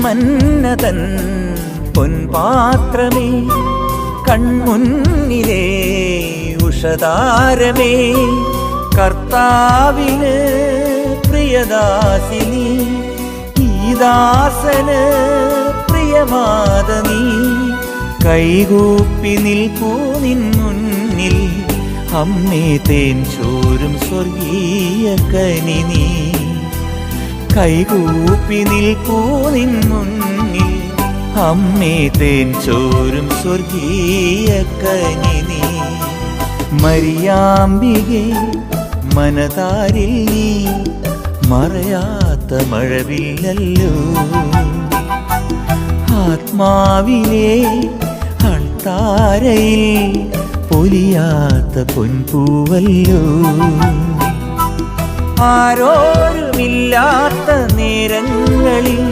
മന്നതൻ പൊൻപാത്രമേ, കൺമുന്നിലേ ഉഷതാരമേ, കർത്താവിന് പ്രിയദാസിനി, ഈ ദാസന് പ്രിയമാതനീ. കൈകൂപ്പി നിൽപ്പൂ നിൻ മുന്നിൽ, അമ്മേ തേൻ ചോരും സ്വർഗീയ കനി നീ. കൈകൂപ്പി നിൽപ്പൂ നിൻ മുന്നിൽ, അമ്മേ തേൻ ചോരും സ്വർഗീയ കനി നീ. മരിയാമ്പികേ മനതാരിൽ നീ മറയാത്ത മഴവില്ലല്ലോ. ആത്മാവിലെ അൾത്താരയിൽ പൊലിയാത്ത പൊൻപൂവല്ലോ. ആരോരുമില്ലാത്ത നേരങ്ങളിൽ